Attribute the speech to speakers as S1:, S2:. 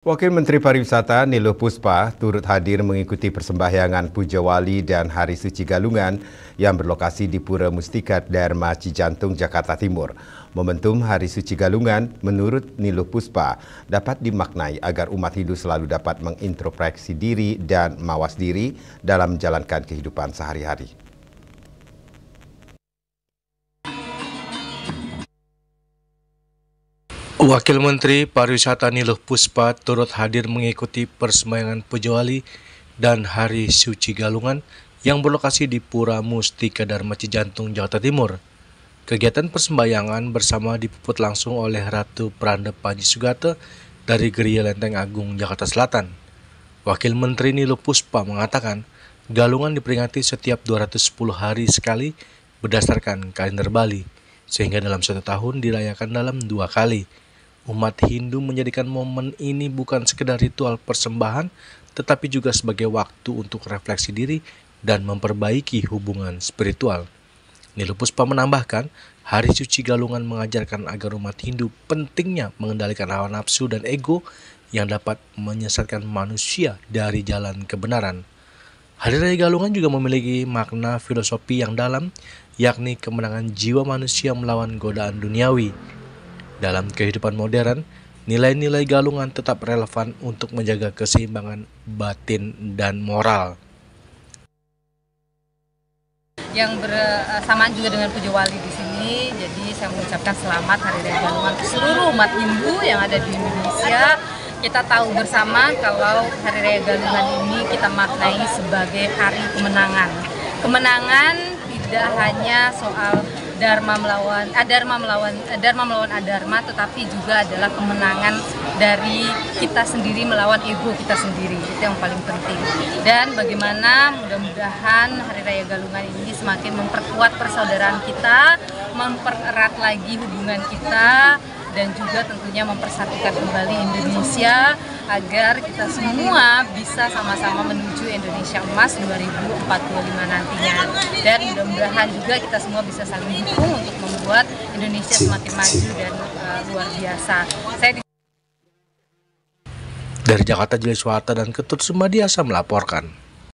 S1: Wakil Menteri Pariwisata Niluh Puspa turut hadir mengikuti persembahyangan Puja Wali dan Hari Suci Galungan yang berlokasi di Pura Mustika Dharma Cijantung, Jakarta Timur. Momentum Hari Suci Galungan menurut Niluh Puspa dapat dimaknai agar umat Hindu selalu dapat mengintrospeksi diri dan mawas diri dalam menjalankan kehidupan sehari-hari.
S2: Wakil Menteri Pariwisata Niluh Puspa turut hadir mengikuti persembahyangan Puja Wali dan Hari Suci Galungan yang berlokasi di Pura Mustika Dharma Cijantung, Jakarta Timur. Kegiatan persembahyangan bersama dipuput langsung oleh Ratu Pranda Panji Sugata dari Geria Lenteng Agung, Jakarta Selatan. Wakil Menteri Niluh Puspa mengatakan, Galungan diperingati setiap 210 hari sekali berdasarkan kalender Bali, sehingga dalam 1 tahun dirayakan dalam 2 kali. Umat Hindu menjadikan momen ini bukan sekedar ritual persembahan, tetapi juga sebagai waktu untuk refleksi diri dan memperbaiki hubungan spiritual. Niluh Puspa menambahkan, Hari Suci Galungan mengajarkan agar umat Hindu pentingnya mengendalikan hawa nafsu dan ego yang dapat menyesatkan manusia dari jalan kebenaran. Hari Raya Galungan juga memiliki makna filosofi yang dalam, yakni kemenangan jiwa manusia melawan godaan duniawi. Dalam kehidupan modern, nilai-nilai Galungan tetap relevan untuk menjaga keseimbangan batin dan moral.
S3: Yang bersamaan juga dengan Puja Wali di sini, jadi saya mengucapkan selamat Hari Raya Galungan ke seluruh umat Hindu yang ada di Indonesia. Kita tahu bersama kalau Hari Raya Galungan ini kita maknai sebagai hari kemenangan. Kemenangan tidak hanya soal Dharma melawan Adharma, tetapi juga adalah kemenangan dari kita sendiri melawan ego kita sendiri. Itu yang paling penting. Dan bagaimana mudah-mudahan Hari Raya Galungan ini semakin memperkuat persaudaraan kita, mempererat lagi hubungan kita, dan juga tentunya mempersatukan kembali Indonesia agar kita semua bisa sama-sama menuju Indonesia Emas 2045 nantinya. Dan mudah-mudahan juga kita semua bisa saling dukung untuk membuat Indonesia semakin maju dan luar biasa.
S2: Dari Jakarta, Jeli Swata dan Ketut Sumadiasa melaporkan.